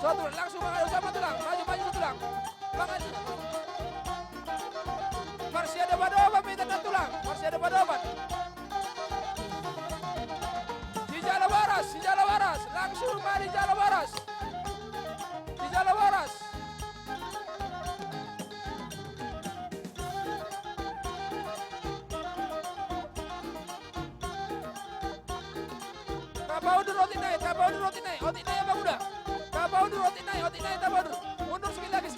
Satu langsung makan sama tulang. Maju tulang. Makan. Masih ada badoban minta tulang. Masih ada badoban. Di Jalan Waras. Langsung mari Jalan Waras. Di Jalan Waras. Tabaudur roti naik apa udah? Tabaudur roti naik tabaudur. Mundur sikit lagi.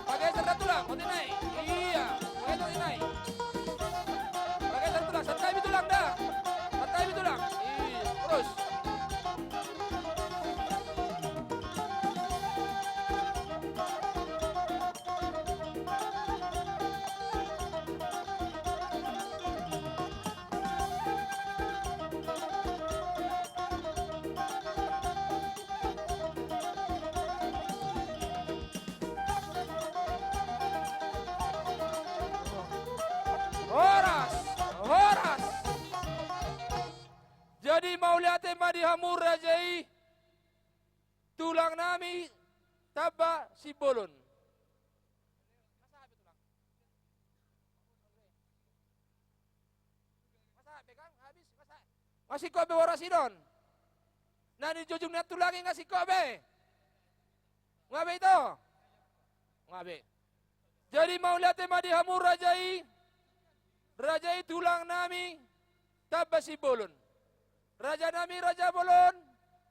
Pakai serta tulang, roti naik. Iya, pakai roti naik. Pakai serta tulang, santai tulang dah. Santai tulang. Iya, terus. Horas. Jadi mau lihat madi hamur rajai tulang nami taba si bolon. Masih kobe warasidon. Nani jujung na tulangin ngasih kobe. Ngabe itu? Ngabe. Jadi mau lihat madi hamur rajai tulang nami tabasi bolon. Raja nami raja bolon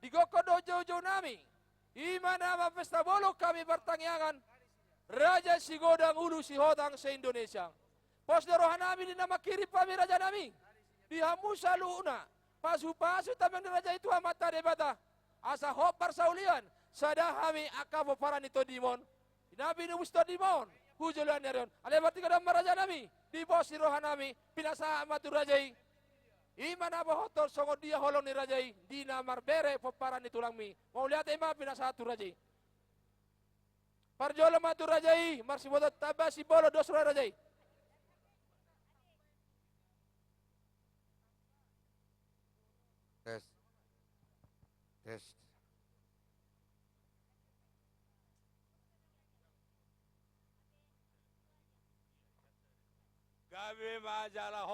digoko dojo nami. Imana nama pesta bolo kami bertangyangan. Raja si godang ulu si hotang se Indonesia. Pos rohan nami di nama kiri pami raja nami. Di hamusa luuna. Pasu tapi raja itu amat debata. Asa hopar saulian. Sadahami akavo paran itu dimon. Nabi ni musta dimon. Hujulan nerion. Ale berarti kadang raja nami. Di bos si rohan nami. Pinasa amatur rajai. Iman apa hotor songo dia holong ni rajai. Di namar bere paparan itu langmi. Mau lihat ema pinasa atur rajai. Parjolo matur rajai. Marsi bodo tabasi bolo dosro rajai. Tes. Gabi majalah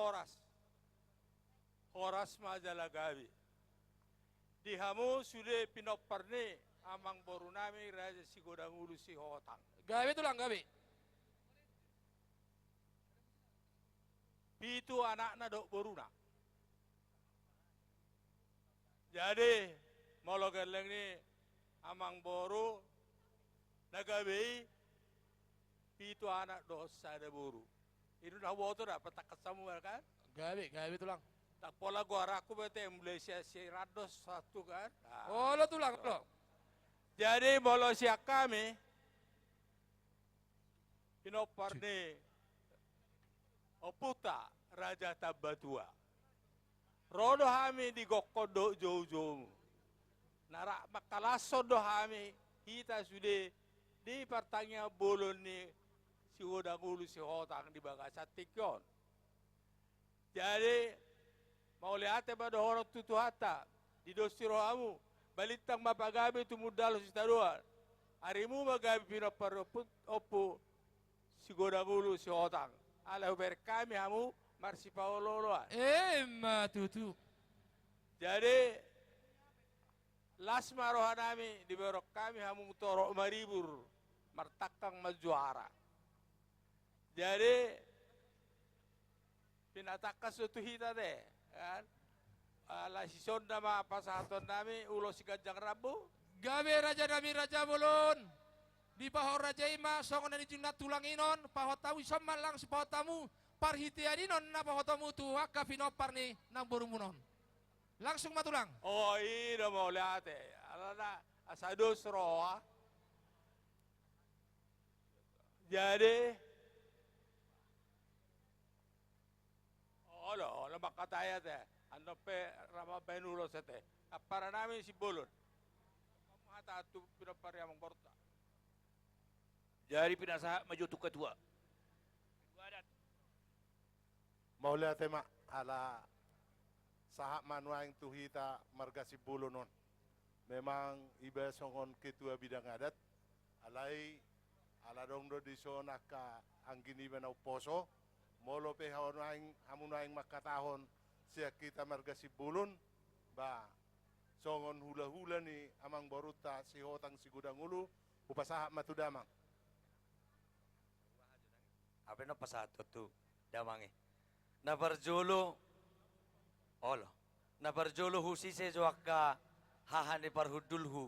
Horas majalah Gabi. Di hamu sudah pinoparni amang borunami raja si godang ulu si hotang. Gabi tulang gabi. Pitu anakna dok boruna. Jadi molo geleng ni amang boru nagabi pitu anak dosa ada boru. Itu dah boto dah petak kesamu kan? Gabi tulang. Tak pola gua aku bete Malaysia si rados satu kan? Oh lo tulang lo. Jadi molo siak kami pinopar ni Oputa Raja Tabatua. Rodo kami di gokodo jauh-jauh. Narak makalaso do kami kita sudah di pertanya bolon ni si godang ulu si hotang di bagasa tikyon. Jadi mau lihat pada orang tutu hata di dosiro amu balitang mapagabi tumudalo si taruan. Harimu magabi pinaparuput opo si godang ulu si hotang. Ala berkami amu marsi paololoan. Tutu. Jadi lasma rohanami di berok kami hamu torok maribur martakang majuara. Jadi pinatakas suatu hita deh kan. Ala si sonda ma pasahaton nami ulo si gajang rabu. Gabi raja nami raja bolon. Di pahor raja ima songon na jinat tulang inon pahotamu samalang si pahotamu parhitiadinon na pahotamu tu waka pinopar ni nang burumunon. Langsung matulang. Oh iya mau lihat alana asados roa. Jadi nama kataya teh, ando pe rama penulo sete. Para namin si Bolon. Kamu hata tu pinapari amang borta. Jadi pinasa maju tu ketua. Maulya tema ala sahak manuang tuhita marga Sibulo non. Memang iba songon ketua bidang adat alai ala dong do diso naka anggini benau poso molo pe hamunaing makatahon siya kita marga Sibulun ba songon hula-hula ni amang boruta si hotang si gudangulu upasaha matudamang. Apa na pasato tu damangi. Na barjolo olo. Na barjolo husi se joaka hahani parhudulhu.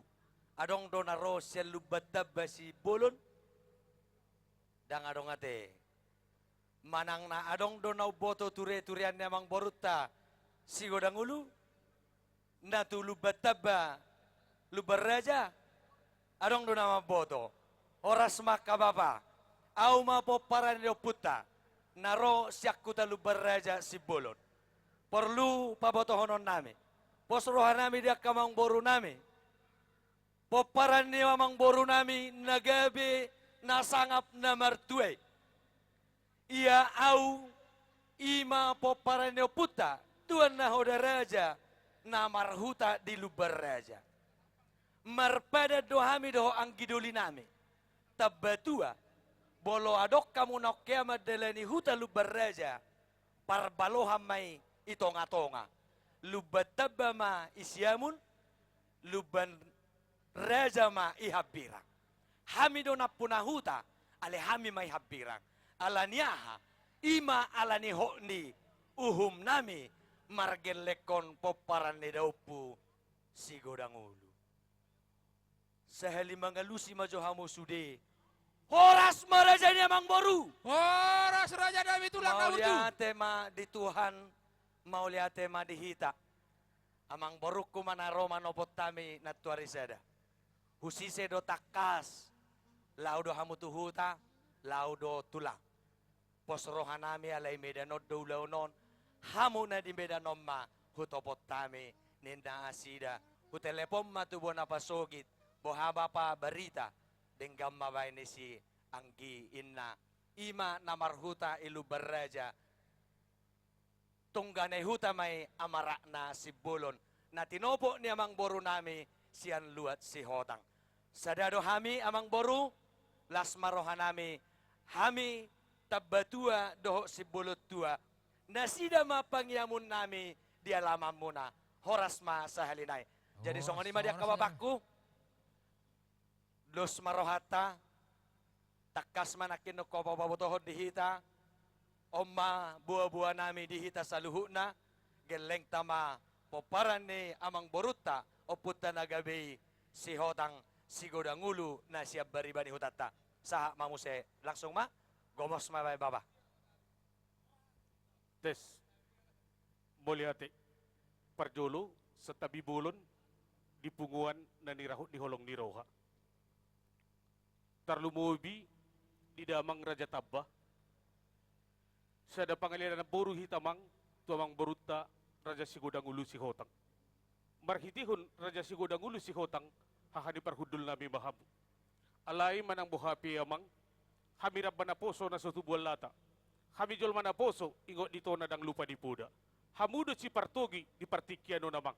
Adong donaro sel lubatab basi bolon. Dang adong ate. Manang na adong donau boto ture-turian namang boruta si godangulu. Na tu lubatab lubar raja. Adong donama boto. Oras maka bapa. Au mapo paranyo puta. Naro siyak kuta lubar raja si bolon. Perlu pabotohonon nami. Posrohan nami dia kamang boru nami. Poparan ni mamang boru nami nagabi nasangap na martuay. Ia au ima poparan ni puta. Tuan na hoda raja na marhuta di lubar raja. Marpada dohami doho ang giduli nami. Tabatua. Bolo adok kamu nokya madalani huta lubar raja. Parbaloham may itonga-tonga. Lubataba ma isyamun. Luban raja ma ihabirang. Hamido na punahuta. Ale hami may habirang. Alaniaha. Ima alani ni uhum nami. Margelekon poparan ni daupu. Si godangulu. Sahali mangalusi majohamu sude. Horas marajanya mang boru. Horas raja Dawi tulang Mau nautu. lihat tema di Tuhan, mau lihat tema di hita. Amang borukku mana Roma nopot tami natuarisada. Husise do takas, laudo hamu tuhuta, laudo tulang. Pos rohanami alai medanot do launon, hamu na di medanom ma hutopot tami ninda asida. Hutelepon matubon apa sogit, bohaba pa barita. Denggam mabay ni si Anggi Inna. Ima namarhuta ilu baraja. Tungganay huta may amara na si Bulon. Na tinopo ni amang boru nami siyan luat si Hotang. Sadado hami amang boru. Las marohan nami. Hami tabatua doho si Bulot tua. Nasida mapangyamun nami di alaman muna. Horas ma sa halinay. Jadi songon ima dia kababakku. Los marohata, takas manakin no kopapabotohod dihita, oma buah-buah nami dihita sa luhuna, geleng tama poparan ni amang boruta, o puta na gabi si Hotang si godangulu na siya baribani hutata. Sa mamuse langsung ma, gomos mabay baba. Tes, moliate, parjolo, sa tabi bulon, di punguan na nirahot di holong ni Roha. Tarlumubi di damang Raja Tabba. Sa da pangaliran ng buru hitamang tuamang boruta Raja Sigodangulu si Hotang. Marhitihon Raja Sigodangulu si Hotang hahani parhudul nami mahamu. Alay manang buhapi amang hamirap manaposo na sutubuan lata. Hamijol manaposo ingot dito na dang lupa di puda. Hamudo si Partogi di Partikiano namang.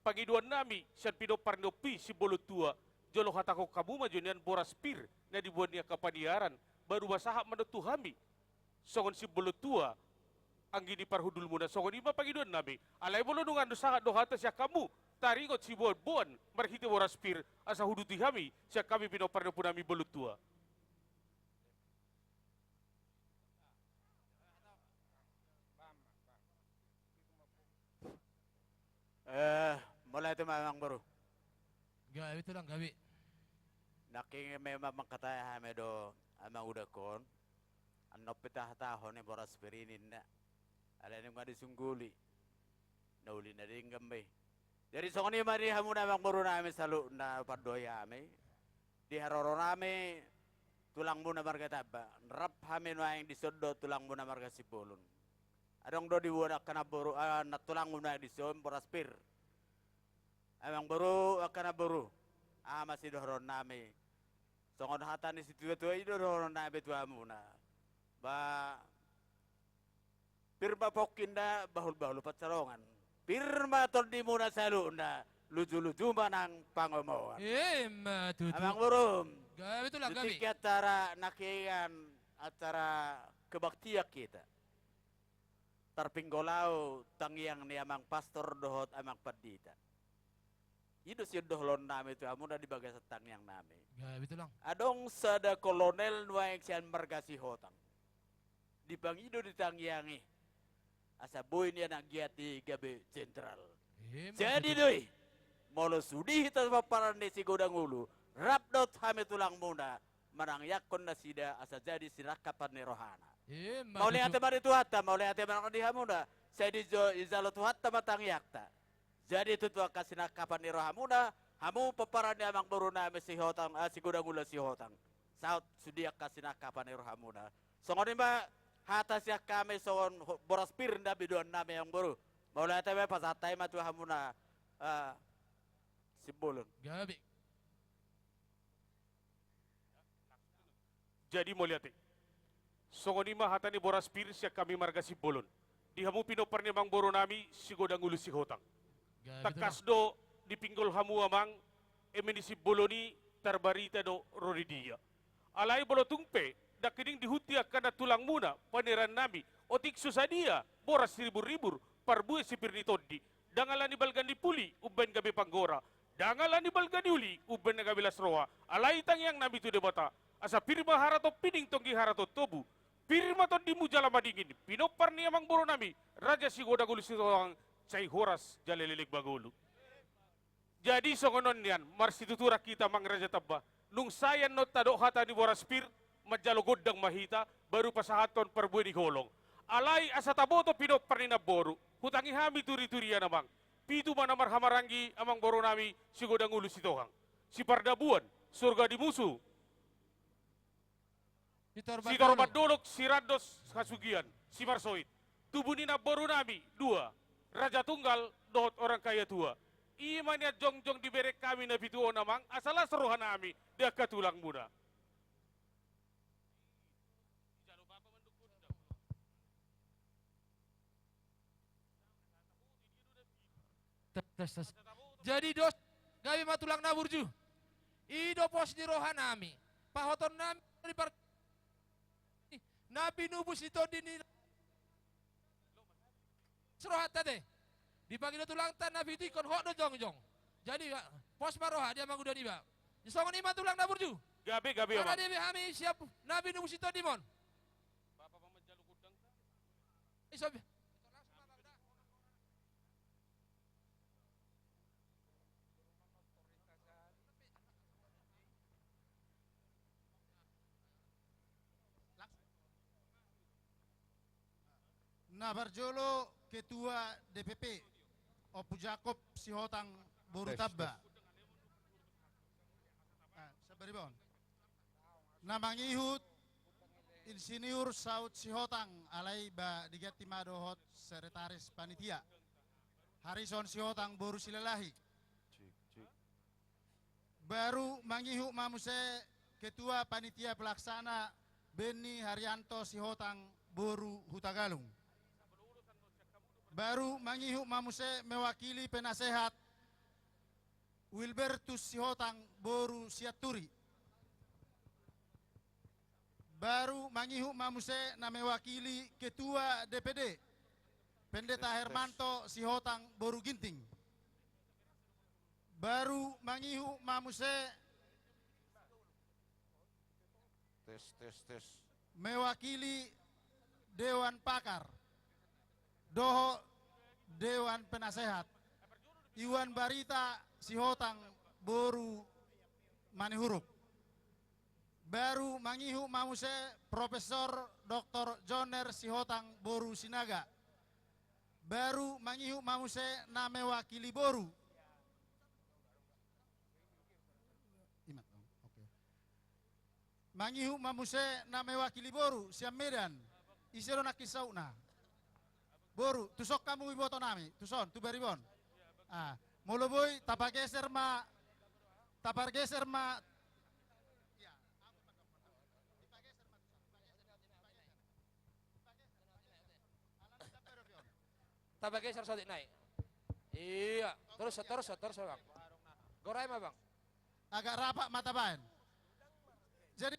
Pangiduan nami siyan pinoparnopi si Bolotua. Jolo hatako kabuma junian boras pir na dibuat niya kapaniaran baru masahap manutuhami. Songon si Bolotua ang gini parhudul muna. Songon iba pangiduan nami. Alay mo nungan dosahat dohata siya kamu. Taringot si buwan marhiti boras pir asa hudutihami siya kami pinoparno po nami Bolotua. Mulai itu memang baru. Gawi tulang gawi. Naking memang kataya medo amang udah kon. Anop pitah tahun ni boras perinin na. Ada ni mga disungguli. Nauli na rin gamay. Dari songon ni mari hamu namang baru namin salu na padoya ame. Di haroro nami tulang mo na marga taba. Rap hamin wa yung disodo tulang mo na marga sipulun. Adong do diwunak kana buru natulang muna di som boraspir. Emang baru kana buru. Masih dohron nami. Songon hatan di situ itu dohron nami tu amuna. Ba pirma pokinda bahul-bahul pacarongan. Pirma tol di muna salunda. Lucu-lucu manang pangomoan. Matutu. Amang burum. Gabi itulah gabi. Ketika acara nakian acara kebaktian kita. Tarpinggolau tangiang ni amang pastor dohot amang padita. Itu si dohlon nami itu amuna di bagai setang yang nami. Gabi itulah. Adong sada kolonel nuaeng sian margasi hotang. Di pangido di tangiangi. Asa boy niya nagyati gabi jenderal. Jadi doi. Molo sudi kita paparan ni si godang ulu. Rapdot hame tulang muna. Manang yakon na sida asa jadi sirakapan ni rohana. Mau lihat teman itu hatta, mau lihat teman di hamuna. Saya di izalot hatta matang yakta. Jadi itu tuh kasih nakapan ni rohamuna. Hamu paparan ni amang beruna si hotang, si godang ulu si hotang. Saut sudia kasih nakapan ni rohamuna. Songon ba hata siya kami songon boras pirnda biduan nami yang baru. Mau lihat teman pas hatai matu hamuna. Sibulun. Gabi. Jadi mau lihat songonima hatani boras pir siya kami marga si bolon. Di hamu pinoparni mang boro nami si godang ulu si hotang. Takas do di pinggol hamu amang emeni si boloni tarbarita do roridia. Alai bolo tungpe dakining dihutia kana tulang muna paneran nami otik susadia boras ribur-ribur parbue si pirni toddi. Dangalani balgan di puli uben gabi panggora. Dangalani balgan di uli uben na gabi lasroa. Alai tang yang nami tu debata. Asa pirma harato pining tonggi harato tobu. Pirma to di mujala madingin. Pinopar ni amang boro nami. Raja si goda gulu si orang cai horas jalelelik bagulu. Jadi songonon nian. Marsi tutura kita mang raja tabba. Nung sayan not tado hata ni boras pir. Majalo godang mahita. Baru pasahaton perbuai di golong. Alai asa taboto pinopar ni naboru. Hutangi hami turi-turia namang. Pitu mana marhamarangi amang boro nami. Si goda gulu si tohang. Si pardabuan. Surga di musuh. Si Torbat Dolok, si Rados Kasugian, si Marsoid. Tubuh nina boru nami, 2. Raja Tunggal, dohot orang kaya tua. Imannya jongjong diberek kami na bituo namang, asalah seruhan nami, dia katulang muda. Tes. Jadi dos gabi matulang naburju. Ido pos di rohanami. Pahoton nami di Nabi nubus itu dini serohat tadi. Di pagi itu tulang tan Nabi itu ikon hok do jong. Jadi pos maroha dia mang udah niba. Disongon ima tulang naburju. Gabe Karena amang. dia hami siap Nabi nubus itu dimon. Bapak pamajalu kudang. Isob. Nabarjolo Ketua DPP Opu Jakob Sihotang Borutabba. Sabaribon. Namangihut Insinyur Saud Sihotang alai ba digati madohot sekretaris panitia. Harrison Sihotang Boru Silalahi. Baru mangihu mamuse Ketua Panitia Pelaksana Beni Haryanto Sihotang Boru Hutagalung. Baru mangihu mamuse mewakili penasehat Wilbertus Sihotang Boru Siaturi. Baru mangihu mamuse na mewakili Ketua DPD Pendeta Hermanto Sihotang Boru Ginting. Baru mangihu mamuse Tes. mewakili Dewan Pakar Doho Dewan Penasehat Iwan Barita Sihotang Boru Manihurup. Baru mangihu mamuse Profesor Dr. Joner Sihotang Boru Sinaga. Baru mangihu mamuse na mewakili Boru. Mangihu mamuse na mewakili Boru Siam Medan. Isero nakisauna. boru, tusok kamu iboto nami, tuson, tu baribon. Ah, mulu boy, tapar geser ma, Tambah geser sodik naik. Iya, terus bang. Gorai mah bang. agak rapat mata ban. Jadi,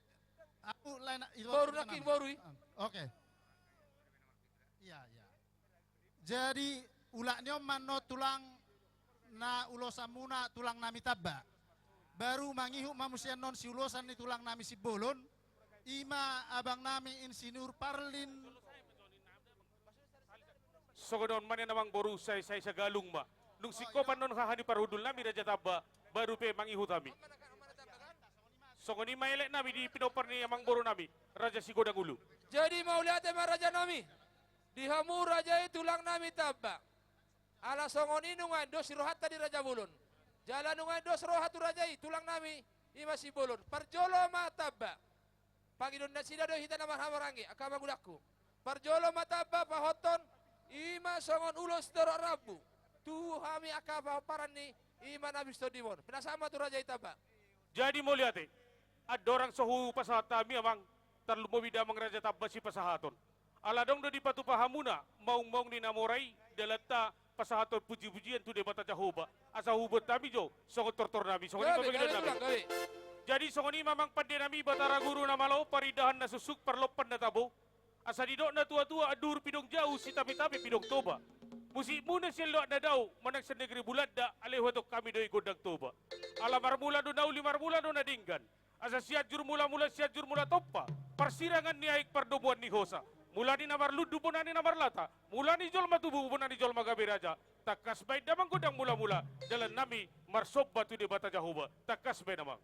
aku lain itu. Baru naking baru. Oke. Iya, iya. Jadi, ulaknya mano tulang na ulosamuna tulang nami tabba. Baru mangihu mamusian non si ulosan ni tulang nami si bolon. Ima abang nami insinyur Parlin. Sogodon mana namang boru saya galung ba. Nung sikopan non hahani parhudul nami Raja Tabba baru pe mangihu kami. Sogoni maelek nami di pinopar ni amang boru nami Raja Sigodang Ulu. Jadi mau lihat emang raja nami. Di hamu raja itu tulang nami tabak. Ala songon inungan dos rohat tadi raja bulun. Jalan nungan dos rohat tu raja itu tulang nami ima si bulun. Parjolo ma tabak. Pangidon na sida do hita naman hamarangi akama gudaku. Parjolo ma tabak pahoton ima songon ulos doro rabu. Tu hami akaba paran ni ima nabi stodimon. Penasama tu raja itaba. Jadi mau lihat ada orang sohu pasahat kami amang terlalu mewida mang Raja Tabba si pasahaton. Aladong do di patu pahamuna maung ni namorai dalata pasahaton puji-pujian tu debata Jehovah. Asa hubut kami jo songot tortor nami songot Gawe, ini gawe, gawe. Jadi songot ini mamang pande nami batara guru na malau paridahan na susuk parlopan na tabo. Asa didok na tua-tua adur pidong jauh si tapi pidong toba. Musik muna silo na daw manang sa negeri bulat da alewatok kami do igodang toba. Ala marmula do nauli marmula do nadinggan. Asa siajur mula toppa. Persirangan ni aik pardobuan ni hosa. Mula ni namar ludu pun ni namar lata. Mula ni jol matubu pun ni jol magabe raja. Takas baik damang godang mula-mula. Jalan nami marsob batu di bata Jahoba. Takas baik namang.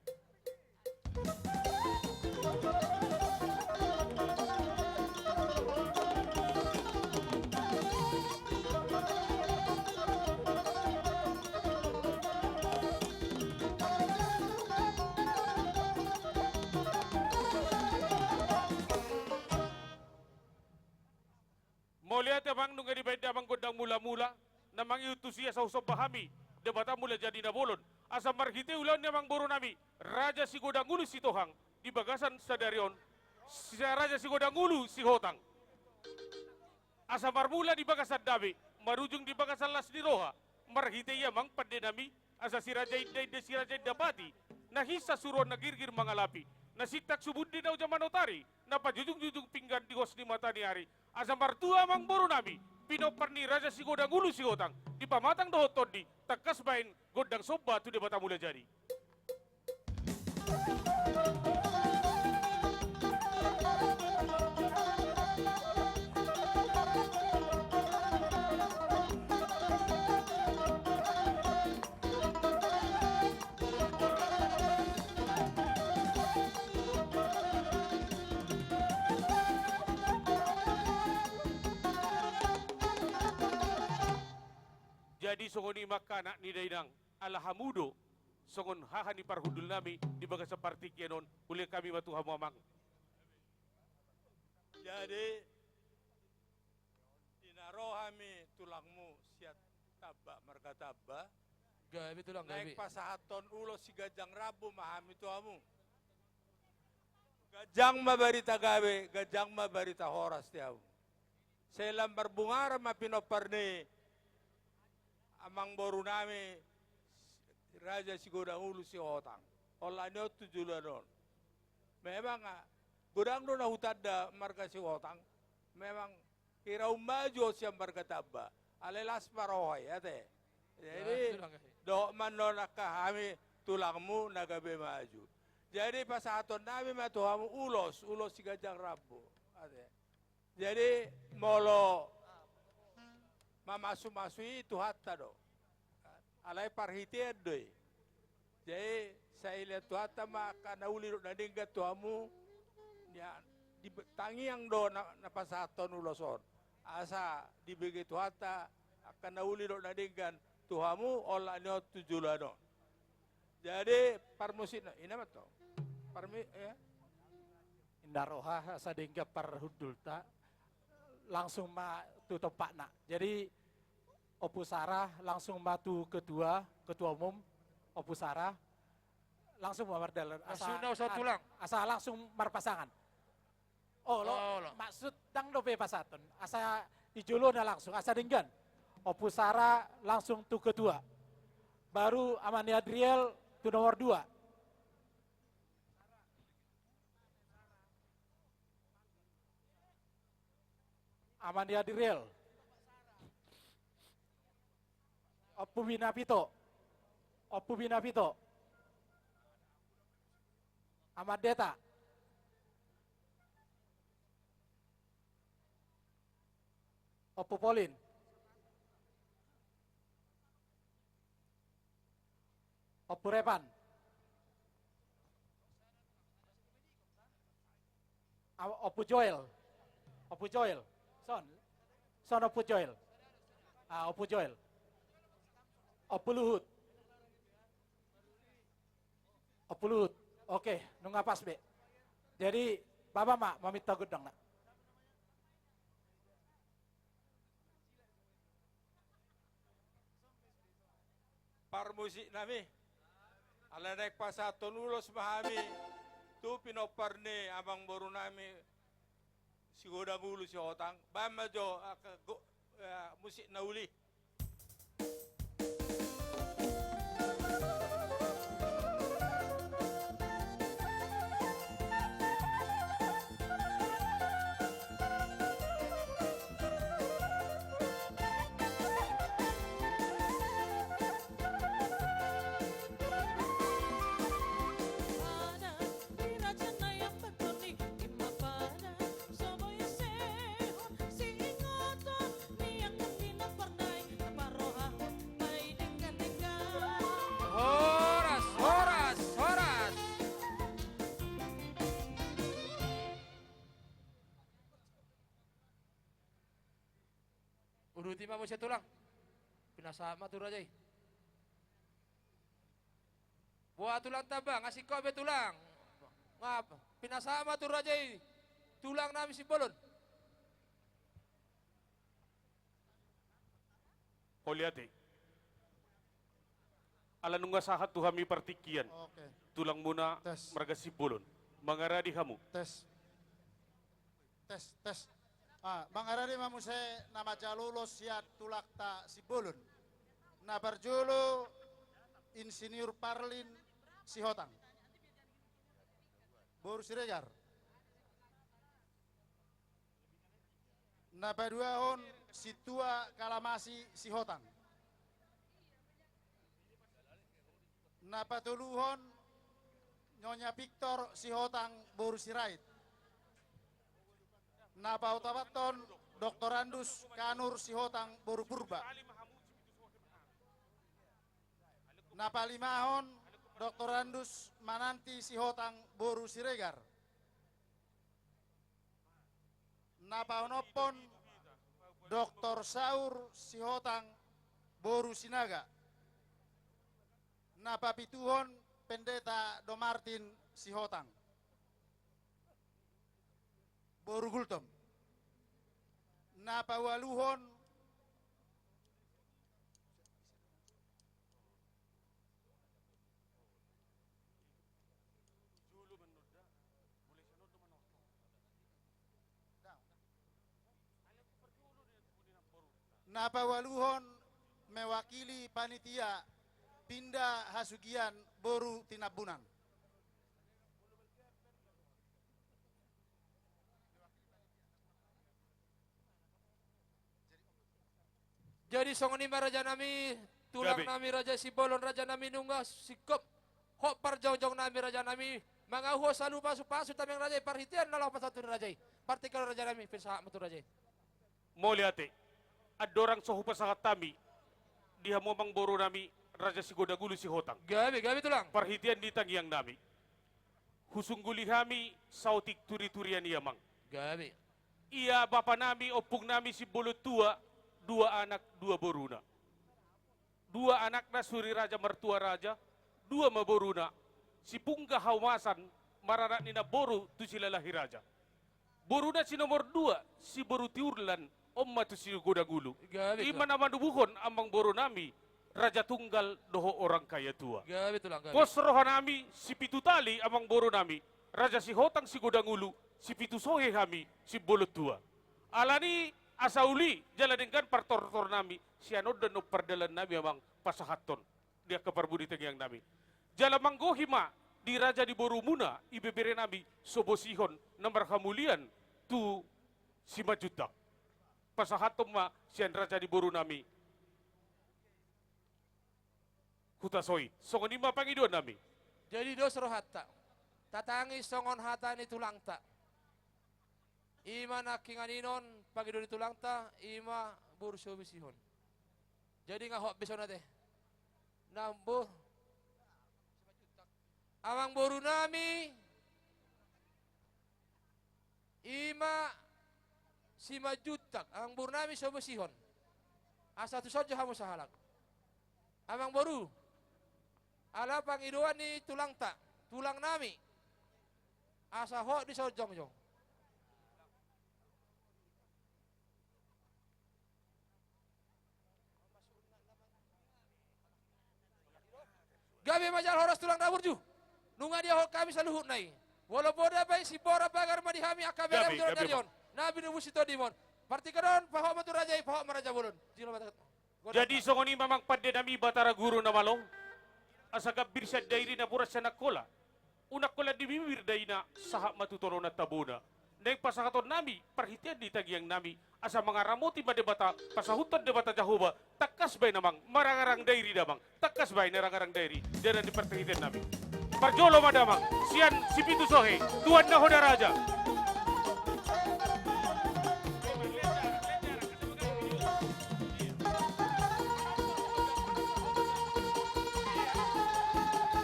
Mau lihat abang nung di beda abang godang mula-mula namang iutusia sa usap bahami debata mula jadi nabolon asa marhite ulan namang boro nami Raja si Godang Ulu si Tohang di bagasan sadarion si Raja si Godang Ulu si Hotang asa marmula di bagasan dabe marujung di bagasan las di roha marhite yamang pande nami asa si Raja Inday de si Raja Dapati nahisa suruh nagirgir mangalapi nasitak subundi na ujaman otari napajujung-jujung pinggan di hos di mata ni hari asa martua mang boru nami pinopar ni Raja si Godang Ulu si Hotang di pamatang dohoton di takas bain godang soba tu di bata mula jadi. Jadi songoni maka nak ni daidang alhamudo songon haha ni parhudul nami di bagas seperti kenon oleh kami batu hamamang. Jadi inarohami tulangmu siat tabba marga tabba Gawe tulang gawe. naik pasahaton ulo si gajang rabu mahami tuamu. Gajang mabarita gawe, gajang mabarita horas tiaw. Selam berbungara mapinopar ni amang boru nami Raja si Godang Ulu si Hotang. Olah nyo tujulan non. Memang godang do na hutada marga si Hotang. Memang kira maju siya marga tabba. Alelas paroy ate. Jadi do man no nakahami tulangmu nagabe maju. Jadi pasaton nami matuhamu ulos si gajang rabu. Ate. Jadi molo mamasu-masui itu hatta do. Alai parhitian doi. Jadi saya lihat tu hatta maka nauli do nadingga tuamu ya di tangiang do na pasaton uloson. Asa di begitu hatta akan nauli do nadinggan tuamu olah nyo tujulano. Jadi parmusin ini apa to? Parmi ya. Indaroha sa dingga parhudulta langsung ma tutup pakna. Jadi Opusara langsung matu ketua umum Opusara langsung mardal Asuna usah tulang. asa langsung marpasangan. Oh lo maksud tang dope pasaton asa ijulo na langsung asa denggan Opusara langsung tu ketua baru Amani Adriel tu nomor 2. Amani Adriel Oppu Binapito Ahmad Deta Oppu Polin Oppu Repan Oppu Joel Son Oppu Joel Oppu Joel Oppu Luhut oke nunggu pas be jadi Bapak mak mamita gudang nak Parmusik nami. Ala naik pasaton ulos mahami. Tu pinoparne abang boru nami. Sigodang ulu si hotang. Bama jo musik nauli. Horas. Uruti mah saya tulang. Pinasama tu rajai. Buat tulang tabang, ngasih kau be tulang. Ngap, pinasama tu rajai. Tulang nami si bolon. Oliate. Ala nungga sahat tu kami partikian. Oke. Tulang muna Tes. marga Sibulon. Mangaradi kamu. Tes. Bang Arari mamuse nama jalulo siat tulak ta Sibulun. Na barjulu Insinyur Parlin Sihotang. Boru Siregar. Na baduahon Situa Kalamasi Sihotang. Na patuluhon Nyonya Victor Sihotang Boru Sirait. Na pautabaton Dr. Andus Kanur Sihotang Boru Purba. Na palimahon Dr. Andus Mananti Sihotang Boru Siregar. Na paunopon Dr. Saur Sihotang Boru Sinaga. Na papituhon Pendeta Domartin Sihotang Boru Gultom. Na pawaluhon mewakili panitia pindah hasugian Boru Tinabunan. Jadi songoni raja nami tulang Gabi. nami raja Sibolon raja nami nungga sikop hok parjong nami raja nami mangahu salu pasu tameng raja parhitian nalau pasatu raja partikel raja nami pirsa matu raja. Moliate. Adorang sohu pasangat tami. Dia momang boru nami Raja Sigodagulu Sihotang. Gabi tulang. Perhitian di tangiang nami. Husungguli kami sautik turi-turian ia mang. Gabi. Ia bapa nami opung nami si bulu tua, 2 anak 2 boruna. 2 anak na suri raja mertua raja, 2 maboruna. Si pungga hawasan maranak nina boru tu sila lahi raja. Boruna si nomor 2, si boru tiurlan, omma tu si godagulu. Gabi Ima nama dubuhon amang boru nami, raja tunggal doho orang kaya tua. Gabi tulang gabi. Kos rohanami si pitu tali amang boru nami, raja si hotang si godangulu, si pitu sohe kami si bolot tua. Alani asauli jalan dengan partor-tor nami, si anod dan perdalan nami amang pasahaton, dia keparbudi yang nami. Jalan manggohima di raja di boru muna, ibebere nami sobosihon nomor kamulian tu si majutak. Pasahaton ma sian raja di boru nami. Hutasoi, songon ima pangiduan nami. Jadi dos rohatta. Tatangi songon hata ni tulang tak. Ima nakinganinon pagi do tulang ta, ima burso bisihon. Jadi ngahok besok nate. Nambuh. Amang boru nami. Ima si majutak. Amang boru nami so besihon. Asa tu saja hamu sahalak. Amang boru. Ala pangiduan ni tulang tak, tulang nami. Asa ho di sojong-jong. Gabi majal horas tulang dapur ju. Nunga dia ho kami saluhut nai. Walaupun ada baik si bora pagar madihami akabera Gabi, betul Gabi, darion. Nabi nubu sito dimon. Partikaron pahok matu rajai pahok meraja bulun. Jilo mata. Jadi songoni mamang padde nami batara guru na malong. Asagab birsad dairi na buras sa nakola. Unak kola di bibir daina sahak matutoro na tabuna. Naik pasakaton nami, perhitian di tagiang nami. Asa mga ramoti ba debata, pasahutan debata Jahoba, takas bay namang, marangarang dairi damang. Takas bay narangarang dairi, dan di perhitian nami. Parjolo madamang, sian si Pitu Sohe, tuan na hoda raja.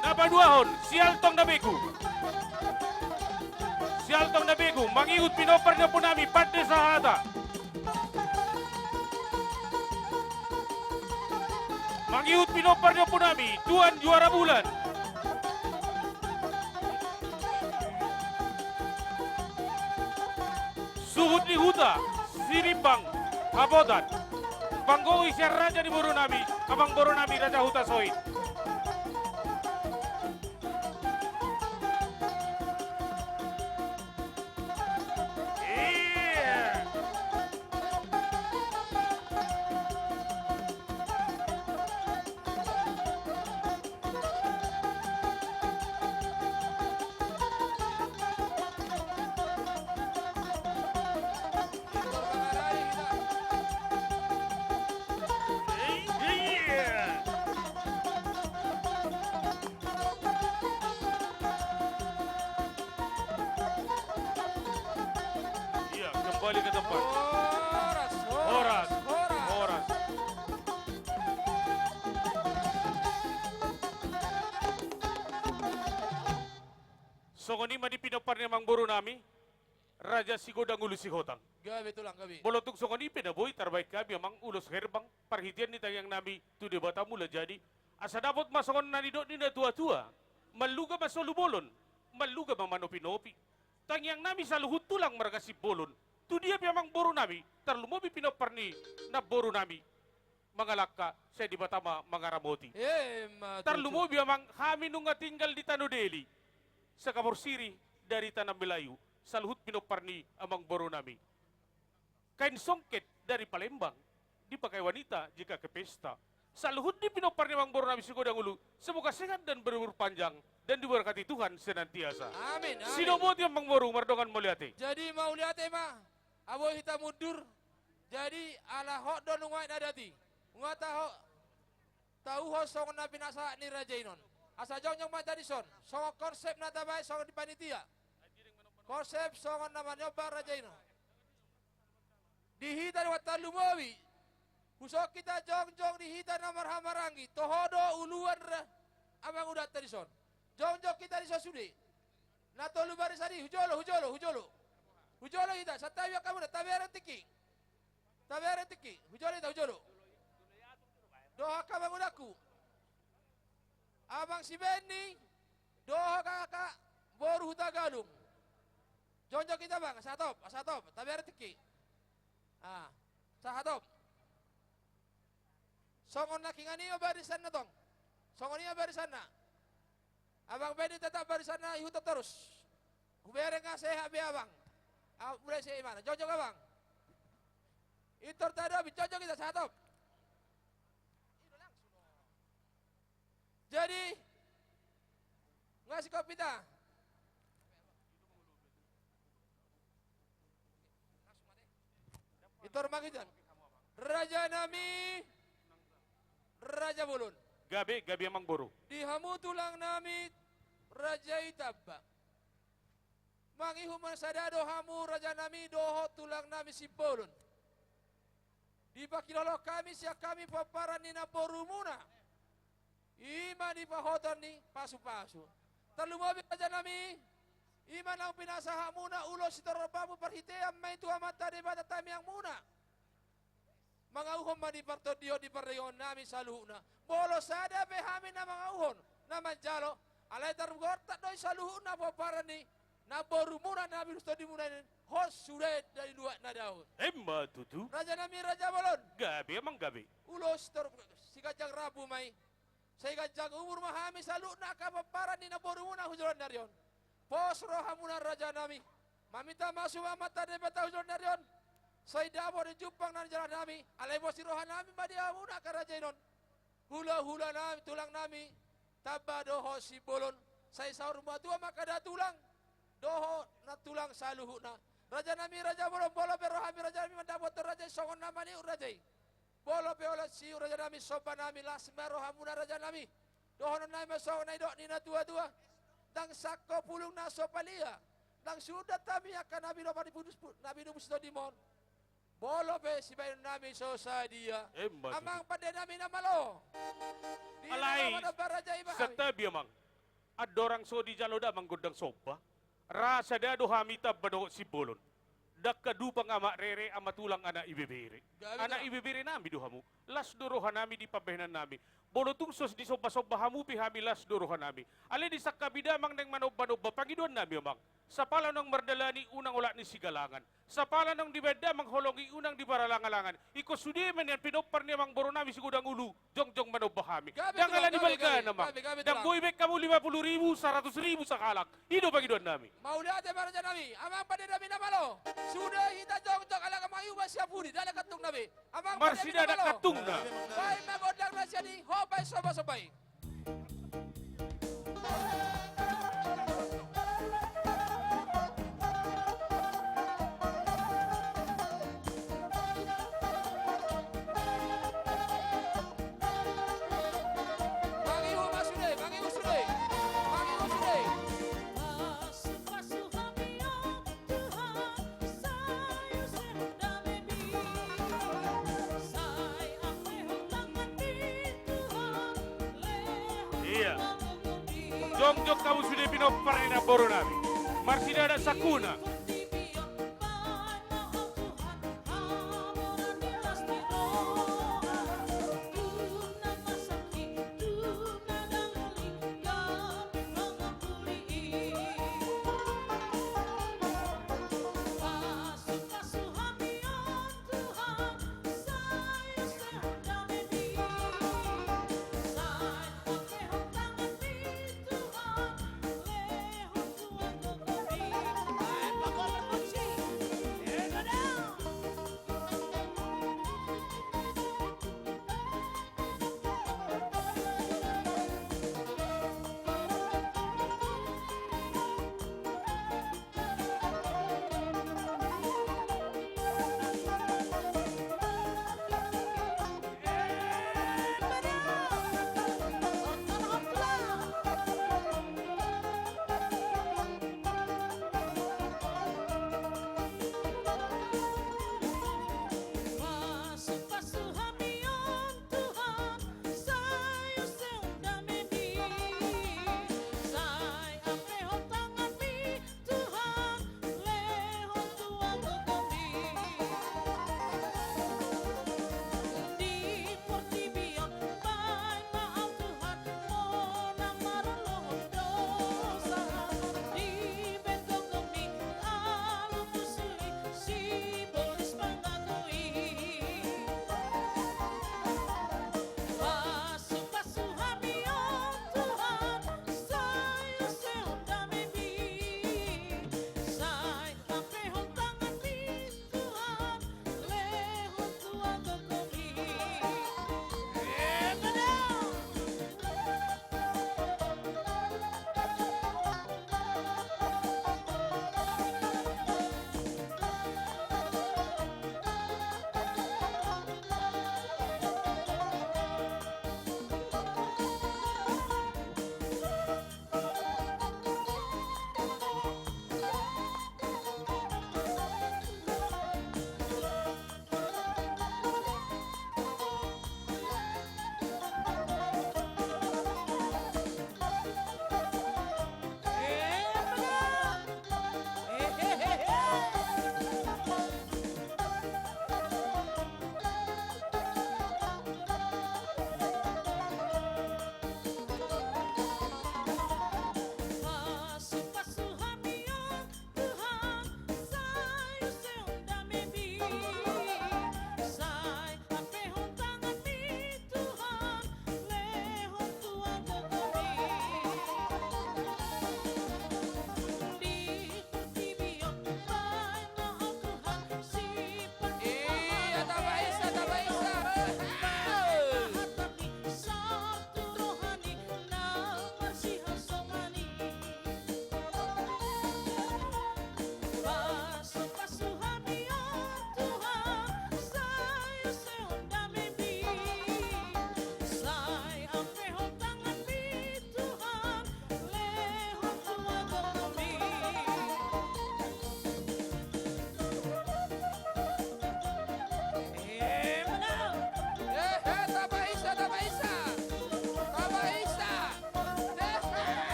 Napaduahon, sialtong na begu. Sialtong na begu, mangiut pinopar na po nami, pande sa hata. Mangiut pinopar na po nami, tuan juara bulan. Suhut ni huta, sirimbang, habotan. Panggoy siya raja di boro nami, abang boro nami raja huta soy. Iya, kembali ke tempat. Horas, Horas, horas. horas. Songoni madi pinopar ni mang boro nami, Raja Sigodang Ulu Sihotang. Gabi tulang gabi. Bolotuk songoni pinaboy terbaik kami amang ulos herbang perhitian ni tayang nami tu debata mula jadi asa dapat masongon nanidot ni na tua-tua maluga masolu bolon maluga mamanopi-nopi tangyang nami sa luhut tulang marga si bolon tu dia amang boro nami tarlumobi pinopar ni na boro nami mangalaka saya di batama mangaramoti tarlumobi amang kami nunga tinggal di Tanodeli sa Kamorsiri dari Tanah Melayu sa luhut pinopar ni amang boro nami. Kain songket dari Palembang dipakai wanita jika ke pesta. Sa luhut di pinopar ni Mang Boro Nami Sigodang Ulu, semoga sehat dan berumur panjang dan diberkati Tuhan senantiasa. Amin. Amin. Sinomot yang Mang Boro mardongan meliate. Jadi mau lihat mah, abo kita mundur. Jadi ala hok don ngwai nadati. Ngata hok tahu ho song na binasa ni Raja Inon. Asa jong yang tadi son. Song konsep na tabay song di panitia. Konsep song na manyoba Raja Inon. Dihita wata lumawi. Kusok kita jong-jong dihita na marhamarangi. Tohodo uluan amang udah tadi son. Jong-jong kita di sosudi. Nato lubari sari hujolo. Hujolo kita satawi kamu na tabere tiki. Hujolo kita hujolo. Doha kamang udaku. Abang si Benny. Doha kakak boru huta galung. Jonjok kita bang, asatop, tapi ada teki. Sahatop. Songon nakingan niyo barisan na tong. Songon niyo barisan na. Abang pwede tetap barisan na ihutot terus. Hubere nga saya habi abang. Mulai saya imana, jonjok abang. Itor tado, jonjok kita sahatop. Jadi, ngasih kopi ta. Itor magitan. Raja nami, Raja Bulun. Gabi amang boro. Dihamu tulang nami, Raja Itabba. Mangihuman sadado hamu Raja nami doho tulang nami si Bulun. Di pakilolo kami siya kami paparan ni naborumuna. Ima di pahotan ni pasu-pasu. Terlumabi Raja nami. Iman ang pinasaha muna ulo si Torobabu parhiteam may tuwa mata di bata tami ang muna. Mga uhon man di partodio di pareyon namin sa luhuna. Bolo sada behamin na mga uhon na manjalo. Alay tarugorta doy sa luhuna po para ni naboru muna namin gusto di muna hos suret dari dua na daw. Emma tutu. Raja nami Raja Bolon. Gabi amang gabi. Ulo si Torobabu si kajang rabu may. Sa kajang umur mahami sa luhuna kapaparan ni naboru muna hujuran nariyon. Pos rohamuna Raja nami. Mamita masuk mata de bata hujuran nariyon. Saya dabo di Jepang nan jalan nami. Alai bosi rohan nami badi amuna ka Raja inon. Hula-hula nami tulang nami. Taba doho si bolon. Saya sahur matua maka da tulang. Doho na tulang saluhu na. Raja nami Raja bolon bolo pe rohami Raja nami mandabot Raja songon nama ni Raja. Bolo pe ola si Raja nami sopa nami lasma rohamuna Raja nami. Doho nami songon na idok ni na tua-tua. Dang sakko pulung na sopalia. Dang sudah kami akan nabi no pudus nabi no musto dimon. Bolo pe si bayon nami so sa dia. Amang pada nami na malo. Alay, setabi amang. Adorang so di jaloda manggodang sopa. Rasa da do hamita bado si bolon. Dakadupang ama rere ama tulang anak ibebere. Anak ibebere nami dohamu. Las dorohan nami di pabehanan nami. Bolo tungsos di soba-soba hamu pihami las dorohan nami. Ale di sakabidamang neng manoba-noba pangiduan nami amang. Sa pala ng mardalani unang ulat ni sigalangan. Sa pala ng dibeda mangholongi unang di paralangalangan. Iko sudi men yan pinopar niya mang boro nami sigudang ulu. Jong-jong manobahami. Dangalan di balga namang. Dang boybek kamu 50,000, 100,000 sa kalak. Hido pangiduan nami. Maulate para dyan nami. Amang pada nami na malo. Sudah hita jong-jong ala kamayu siya puri. Dala katung nami. Amang pada nami Marsida na malo. katung na. Bay magodang na siya ni hobay soba-sobay. Iya. Jong-jong kamu sudah pinopar na boro nami. Marsida ada sakuna.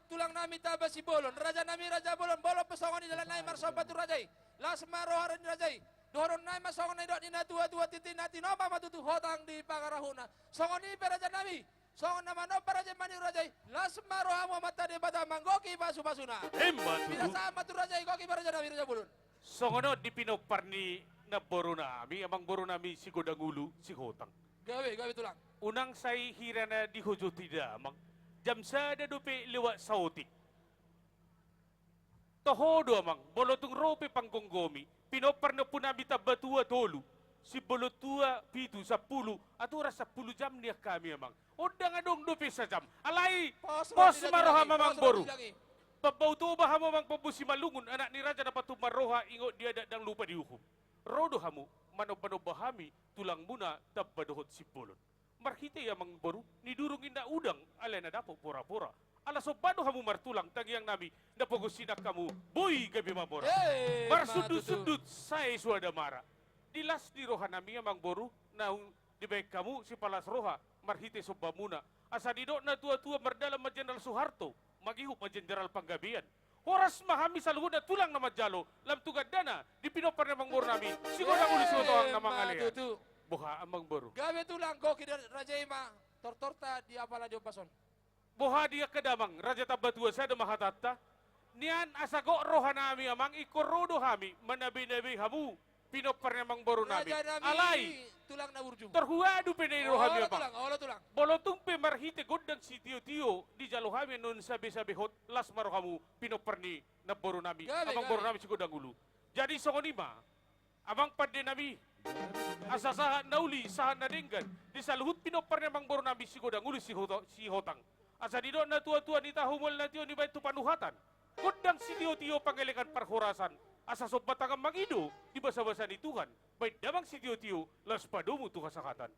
tulang nami taba si bolon. Raja nami raja bolon. Bolon pesongon di dalam nai marsopa tu rajai. Las maroharan rajai. Doron nai masongon nai dok dina tua titin nati noma matutu hotang di pagarahuna. Songon ni raja nami. Songon nama no raja mani rajai. Las marohamu mata de bata manggoki basu basuna. Bila sama tu rajai goki raja nami raja bolon. Songono di pinoparni na boro nami, amang boro nami si Godangulu, si Hotang. Gawe tulang. Unang say hirana di hojo tidak amang. Jam sada dope lewat sautik. Tohodo amang, bolotong rope panggonggomi. Pinopar na po namin tabatua tolu. Si bolotua pitu 10 at oras 10 jam niya kami amang. Odang adong dope sa jam. Alay, pos maroha mamang boru. Pabauto ba hamo mang pabusi malungun anak ni raja dapat tumaroha ingo dia dadang lupa dihukum. Rodo hamu mano bahami tulang muna tabadohot si bolon. Marhite ya mang boru ni durung inda udang alena dapo pura-pura. Ala sobado hamu martulang tagiang nami dapo sinak kamu boy gabi mabora. Marsudut-sudut saya suada mara. Dilas di roha nami amang boru naung di baik kamu si palas roha marhite sobamuna. Asa didok na tua-tua mardalam Jenderal Soeharto. Magihu pa Jenderal Panggabian. Horas mahami sa luhod na tulang na madjalo, lam tugad dana, di pinopar na mangboro nami, siguro na ulis ito ang namang alian. Buha ang mangboro. Gawe tulang goki rajema, tortorta di apala di opason. Buha dia kedamang, Raja Tabatua sa damahatatta, niyan asago roha nami amang ikorodo hami, manabi-nabi hamu, pinopar na mangboro nami. Alay! Tulang na urjung. Terhuadu penay roha mi amang. Tulang. Bolotong pemarhite godang si Tio-Tio di jalohami nun sabi-sabi hot las marohamu pinoperni na boro nami. Amang boro nami si godang ulu. Jadi songonima, amang pade nami asasahan nauli sahan nadenggan di saluhut pinoperni amang boro nami si godang ulu si Hotang. Asa didok na tua-tua ni tahumul na Tio ni baitu panuhatan. Godang si Tio-Tio pangelekan parhorasan. Asa sobat tangan mangido di basa-basa ni Tuhan. Baik damang si Tio-Tio las padomu tu kasakatan.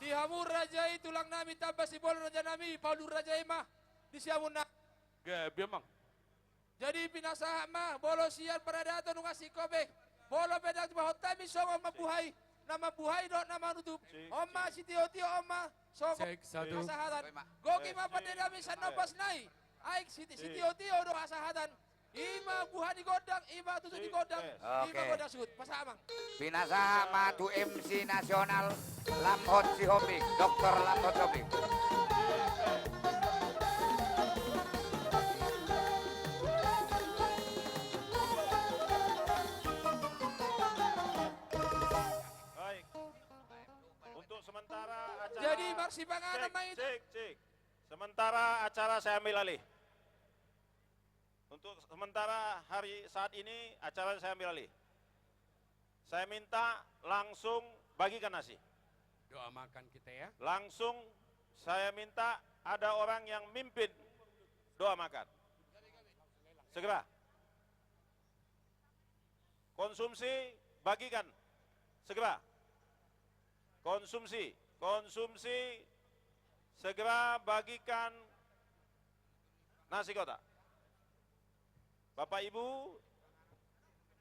Di hamur rajai tulang nami tabas si bolon raja nami paulur rajai mah di siamun na. Gabi amang. Jadi pinasa mah bolo siar paradato nung asik kobe. Bolo bedak bahot kami songo mabuhay. Nama buhay do nama nutup. Oma si Tio-Tio oma songo asahatan. Goki mah pada dami sanopas nai. Aik si Tio-Tio do asahatan. Ima buah di godang, ima tutu di godang, ima godang sud. Pasa amang. Pinasa matu MC nasional Lamhot si Hobik, Dr. Lamhot Hobik. Jadi marsi panganan main. Cek. Sementara acara saya ambil alih. Untuk sementara hari saat ini acara saya ambil alih. Saya minta langsung bagikan nasi. Doa makan kita ya. Langsung saya minta ada orang yang mimpin doa makan. Segera. Konsumsi bagikan. Segera. Konsumsi segera bagikan nasi kotak. Bapak Ibu,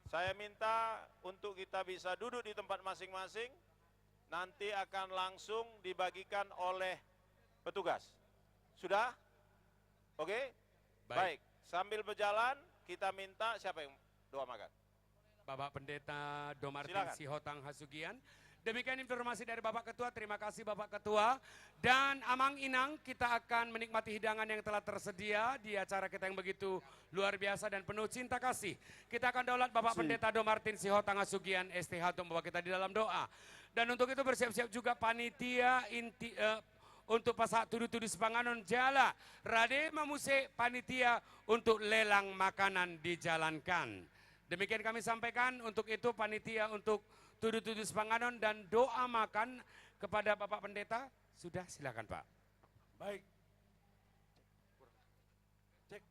saya minta untuk kita bisa duduk di tempat masing-masing, nanti akan langsung dibagikan oleh petugas. Sudah? Oke? Baik. Sambil berjalan, kita minta siapa yang doa makan? Bapak Pendeta Domartin Silakan. Sihotang Hasugian. Demikian informasi dari Bapak Ketua, terima kasih Bapak Ketua. Dan Amang Inang, kita akan menikmati hidangan yang telah tersedia di acara kita yang begitu luar biasa dan penuh cinta kasih. Kita akan daulat Bapak Pendeta Domartin Sihotang Hasugian STH untuk membawa kita di dalam doa. Dan untuk itu bersiap-siap juga panitia untuk pasak tudu-tudu sepanganon jala. Rade mamuse panitia untuk lelang makanan dijalankan. Demikian kami sampaikan, untuk itu panitia untuk tudu-tudu sepanganon dan doa makan kepada Bapak Pendeta. Sudah, silakan Pak. Baik. Cek.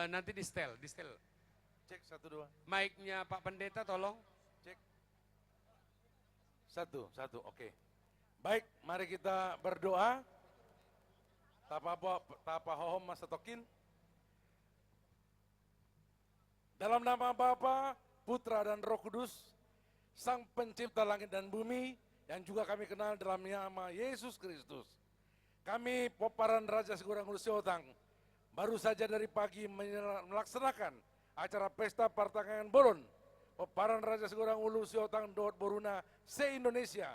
Nanti di setel. Cek 1 2. Mic-nya Pak Pendeta tolong. Cek. Satu, oke. Baik, mari kita berdoa. Tapa hohom masatokin. Dalam nama Bapa, Putra dan Roh Kudus, Sang Pencipta langit dan bumi, yang juga kami kenal dalam nama Yesus Kristus. Kami Poparan Raja Sigurang Ulu Sihootang baru saja dari pagi melaksanakan acara pesta Partangan Bolon Poparan Raja Sigurang Ulu Sihootang Dohot Boruna se-Indonesia.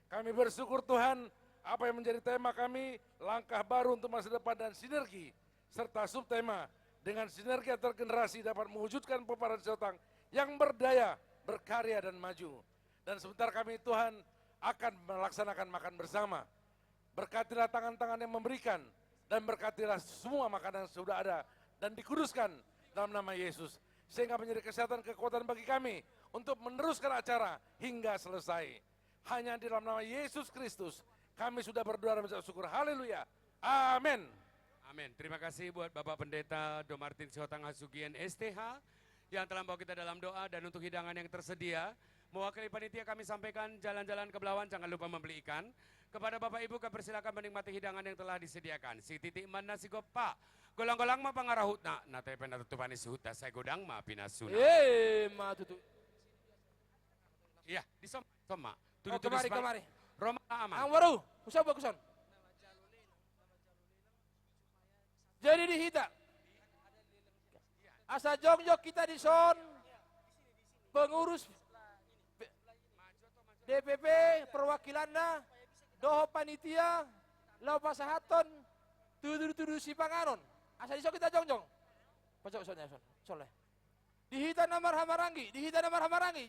Kami bersyukur Tuhan, apa yang menjadi tema kami, langkah baru untuk masa depan dan sinergi, serta subtema dengan sinergi antar generasi dapat mewujudkan Poparan Sihootang yang berdaya, berkarya dan maju. Dan sebentar kami Tuhan akan melaksanakan makan bersama. Berkatilah tangan-tangan yang memberikan, dan berkatilah semua makanan yang sudah ada dan dikuduskan dalam nama Yesus, sehingga menjadi kesehatan kekuatan bagi kami untuk meneruskan acara hingga selesai. Hanya di dalam nama Yesus Kristus kami sudah berdoa dan mengucap syukur. Haleluya. Amin. Amin. Terima kasih buat Bapak Pendeta Do Martin Sihootang Hasugian STH yang telah membawa kita dalam doa, dan untuk hidangan yang tersedia, mewakili panitia kami sampaikan jalan-jalan ke Belawan, jangan lupa membeli ikan. Kepada Bapak Ibu kami persilakan menikmati hidangan yang telah disediakan. Si titik man nasi gopa, golang-golang ma pangarahutna, na tepe na tutupani suhuta, saya godang ma pinasuna. Ma tutu. Iya, di soma. Oh, kemari. Roma aman. Ang waru, usah bagusan. Jadi dihita. Asa jongjok kita di son, pengurus DPP, perwakilanna, doho panitia, lau pasahaton, tudur-tudur si panganon. Asa di son kita jongjong. Pacok sonnya son, soleh. Dihita nama Hamarangi,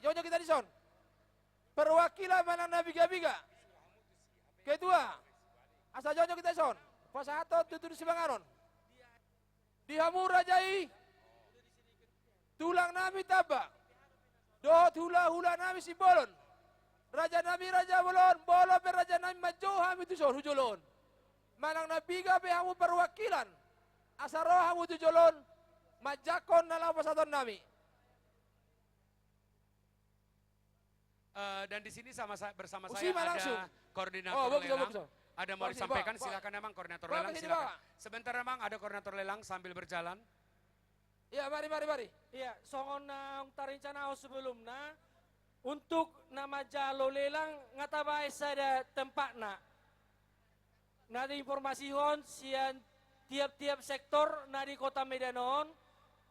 jongjok kita di son. Perwakilan mana nabi biga. Ketua, asa jongjok kita son, pasahaton, tudur si panganon. Di Hamura Jai, tulang nami tabak, dohot hula-hula nami si bolon. Raja nami raja bolon, bolon pe raja nami majoham itu son hujolon. Manang nabiga pe hamu perwakilan, asaroh hamu tujolon, majakon dalam pasaton nami. Dan di sini bersama saya Usima langsung. ada koordinator lelang. bagus. Ada mau Bagus, disampaikan, Pak. silakan emang koordinator Pak, lelang, sini, silakan. Pak. Sebentar emang ada koordinator lelang sambil berjalan. Ya, mari. Iya, songon na tarincana sebelumnya untuk nama jalo lelang ngatabai sada tempatna. Nadi informasi hon sian tiap-tiap sektor nadi kota Medanon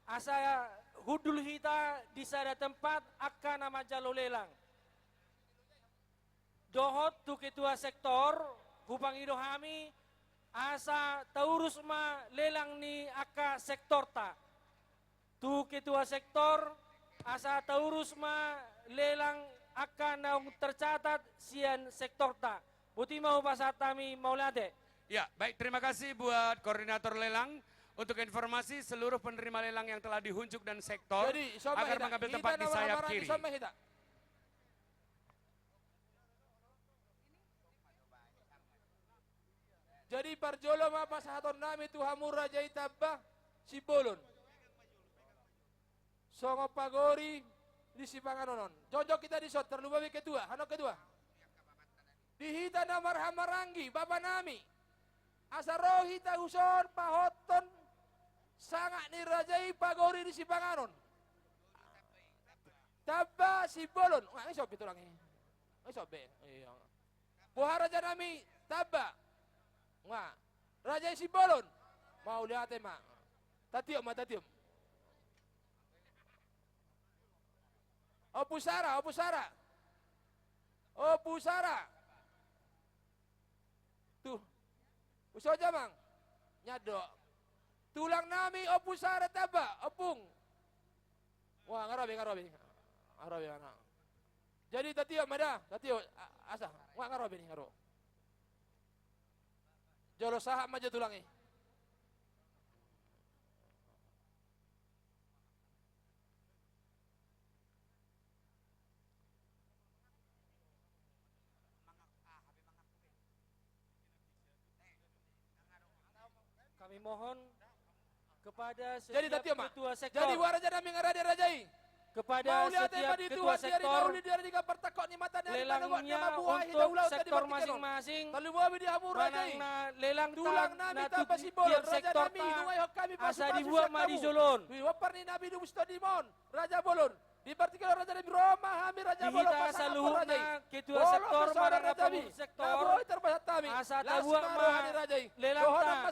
asa hudul hita di sada tempat akan nama jalo lelang. Dohot tu ketua sektor hupang idohami asa taurus ma lelang ni aka sektor ta. Tu ketua sektor asa taurus ma lelang akan naung tercatat sian sektor ta. Buti mau pasatami maulade. Ya, baik, terima kasih buat koordinator lelang. Untuk informasi seluruh penerima lelang yang telah dihunjuk dan sektor Jadi, agar mengambil tempat di sayap kiri. Jadi parjolo ma pasahaton nami tu Hamura Jai tabah si bolon. Songo pagori di si panganonon. Jojok kita di shot terlubawi kedua, hanok kedua. Dihita namar Hamarangi, Bapak nami. Asarohita huson pahoton sangat nirajai pagori di si panganon. Tabah si bolon. Wah, ini sob itu lagi. Ini sob be. Iya. Buharaja nami tabah. Wah, Raja si bolon. Mau lihat mak. Tatium. Opusara. Tuh. Usaha jamang. Nyadok. Tulang nami opusara taba, opung. Wah, ngarobi. Anak. Jadi tatium asa. Wah, ngarobi nih ngaro. Jolo sahak maju tulangi. Kami mohon kepada Jadi setiap tatium mak. ketua sektor. Jadi waraja nami ngarade rajai. kepada setiap ketua sektor lelangnya untuk sektor masing-masing manangna lelang ta na tiap sektor ta asa dibuat ma di Jolon Raja Bolon di particular Raja di Roma hami Raja Bolon dihita sa luhut na ketua sektor marana pengurus sektor asa tabuak ma lelang ta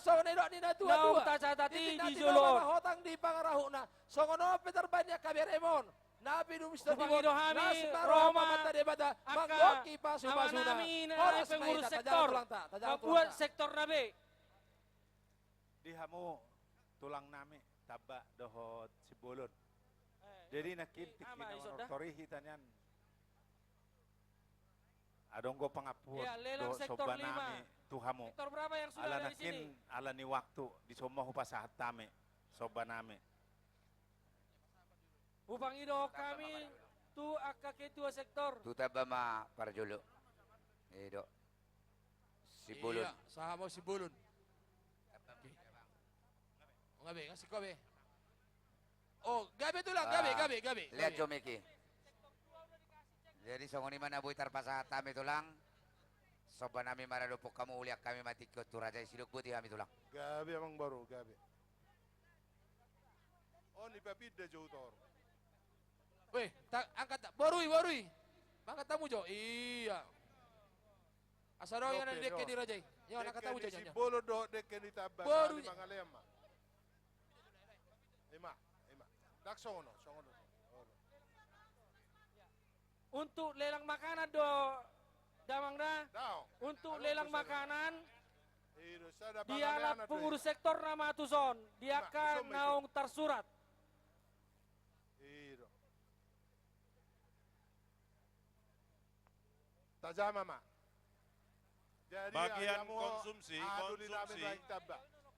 naung ta catati di Jolon hotang di pangarahuna songono Peter banyak kaberemon Nabi du Mr. Kupangido hami Roma aka aman nami na pengurus sektor membuat sektor nabe Dihamu tulang nami tabak dohot Sibolon. Jadi nakintik ini torihi tanyan. Adonggo pangapun ya, lelang do sektor soba 5. nami tuhamu. Sektor berapa yang sudah Ala ada di nakin sini? ala ni waktu di somahu pasahat tame soba nami. Upangido kami tu aka ketua sektor. Tutabama Parjolo. Edo. Sibulun. Iya, sahamo Sibulun. Gabe, ngasih kobe. Oh, gabe tu lang, gabe. Lihat Jomeki. Jadi songoni mana buitar pasatame tulang. Soba nami maradopok kamu uliak kami mati ke turaja siduk putih kami tulang. Gabi emang baru, gabi. Oh, ni papida jauh tor. Weh, angkat tak. Borui. Angkat tamu jo. Iya. Asaro yang ada dek di Raja. Yo angkat tamu jo. Si bolo do dek ni tabak. Baru di Mangalema. Ima. Dak songono. Untuk lelang makanan do Damangna. Untuk lelang makanan dialah pengurus sektor nama Tuson. Dia akan naung tersurat. Tajam mama. Jadi Bagian konsumsi,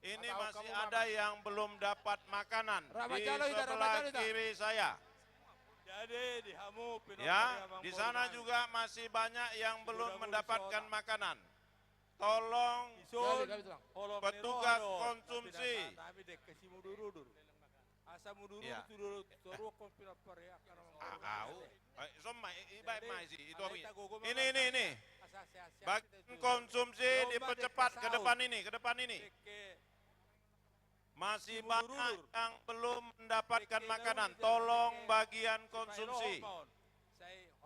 ini masih ada yang belum dapat makanan di sebelah kiri saya. Jadi dihamu Ya, di sana juga masih banyak yang belum mendapatkan makanan. Tolong petugas konsumsi. Asa muduru Ya. turun toru kompilapar ya karena Ini. Bagian konsumsi dipercepat ke depan ini. Masih banyak yang belum mendapatkan makanan. Tolong bagian konsumsi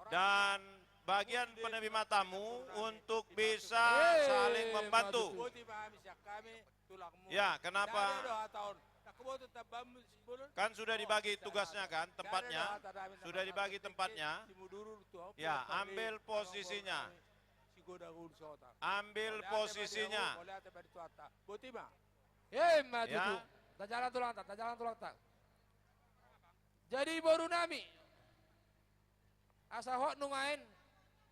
dan bagian penerima tamu untuk bisa saling membantu. Ya, kenapa? Kan sudah dibagi tugasnya kan, tempatnya. Sudah dibagi tempatnya. Ya, ambil posisinya. Ambil posisinya. Maju. Tak jalan tulang tak. Jadi baru nami. Asa hok nungain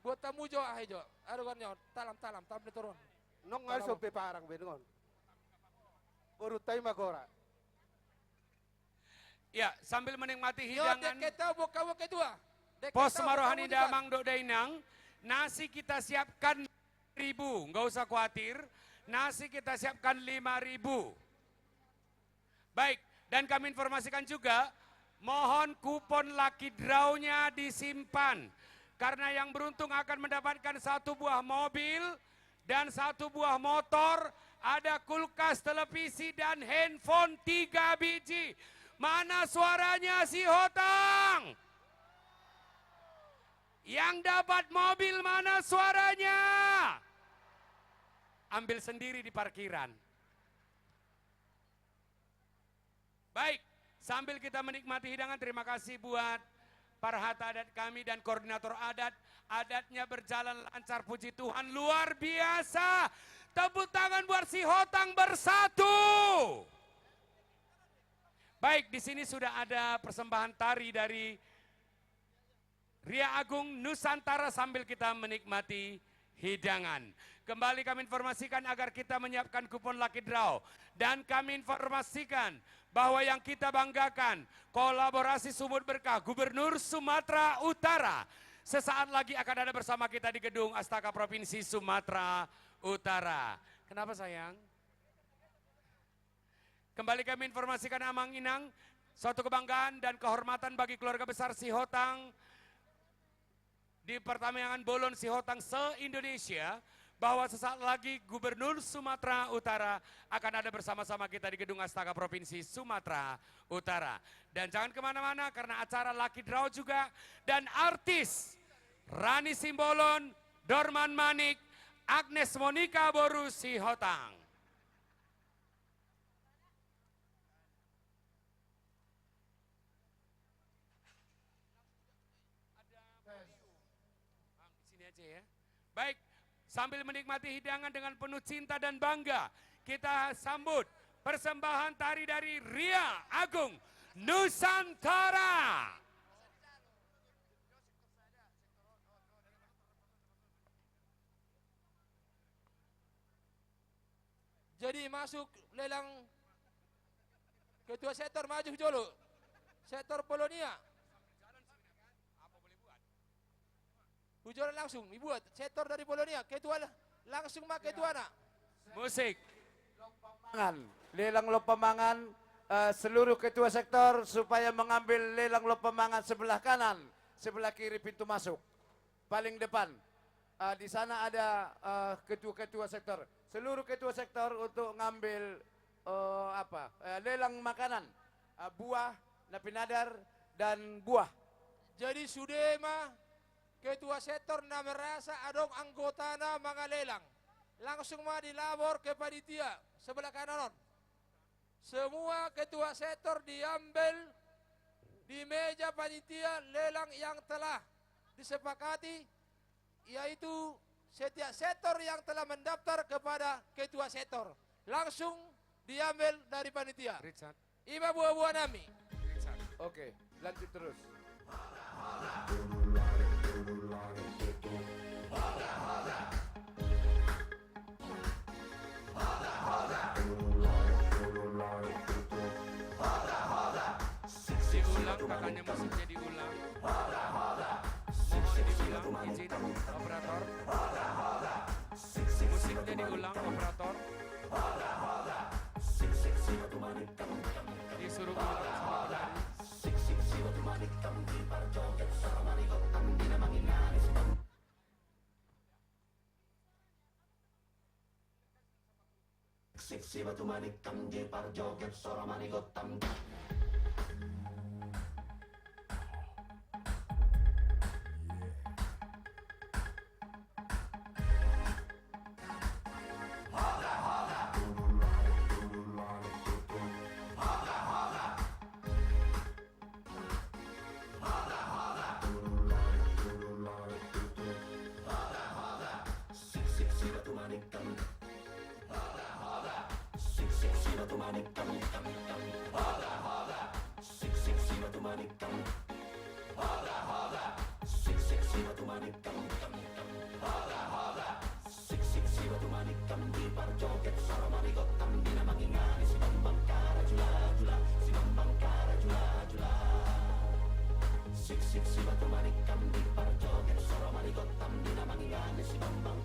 buat tamu jo ahejo. Aduh kan nyo, talam ni turun. Nong ngai so pe parang bengon. Baru tay magora. Ya, sambil menikmati hidangan Pos Marohani Damang Dok Dainang, nasi kita siapkan 1.000, nggak usah khawatir. Nasi kita siapkan 5.000. Baik, dan kami informasikan juga, mohon kupon lucky draw-nya disimpan. Karena yang beruntung akan mendapatkan 1 buah mobil dan 1 buah motor, ada kulkas, televisi, dan handphone 3 biji. Mana suaranya si Hotang? Yang dapat mobil mana suaranya? Ambil sendiri di parkiran. Baik, sambil kita menikmati hidangan, terima kasih buat para hatta adat kami dan koordinator adat. Adatnya berjalan lancar, puji Tuhan, luar biasa. Tepuk tangan buat si Hotang bersatu. Baik, di sini sudah ada persembahan tari dari Ria Agung Nusantara sambil kita menikmati hidangan. Kembali kami informasikan agar kita menyiapkan kupon lucky draw. Dan kami informasikan bahwa yang kita banggakan, kolaborasi Sumut Berkah Gubernur Sumatera Utara. Sesaat lagi akan ada bersama kita di Gedung Astaka Provinsi Sumatera Utara. Kenapa sayang? Kembali kami informasikan Amang Inang, Suatu kebanggaan dan kehormatan bagi keluarga besar Sihotang di Pertambangan Bolon Sihotang se-Indonesia bahwa sesaat lagi Gubernur Sumatera Utara akan ada bersama-sama kita di Gedung Astaka Provinsi Sumatera Utara. Dan jangan kemana-mana karena acara Lucky Draw juga dan artis Rani Simbolon, Dorman Manik, Agnes Monica Boru Sihotang. Ya. Baik, sambil menikmati hidangan dengan penuh cinta dan bangga, kita sambut persembahan tari dari Ria Agung Nusantara. Jadi masuk lelang ketua sektor maju Jolo, sektor Polonia. Hujan langsung dibuat sektor dari Polonia, ketua langsung mak ketua nak. Musik. Lelang lopamangan seluruh ketua sektor supaya mengambil lelang lopamangan sebelah kanan, sebelah kiri pintu masuk. Paling depan. Di sana ada ketua-ketua sektor. Seluruh ketua sektor untuk ngambil lelang makanan, buah, napinadar dan buah. Jadi Sudema ketua sektor na merasa adong anggota na mga lelang. Langsung mah dilabor ke panitia sebelah kanan. Semua ketua sektor diambil di meja panitia lelang yang telah disepakati, yaitu setiap sektor yang telah mendaftar kepada ketua sektor. Langsung diambil dari panitia. Richard. Iba buah-buah nami. Richard. Oke, lanjut terus. Diulang, kakaknya musiknya diulang. Mohon diulang, izin operator. Musiknya diulang, operator. Disuruh ulang sama penari. Sik sik si batu manikam di parjoget soro manigotam dina mangingane si bambang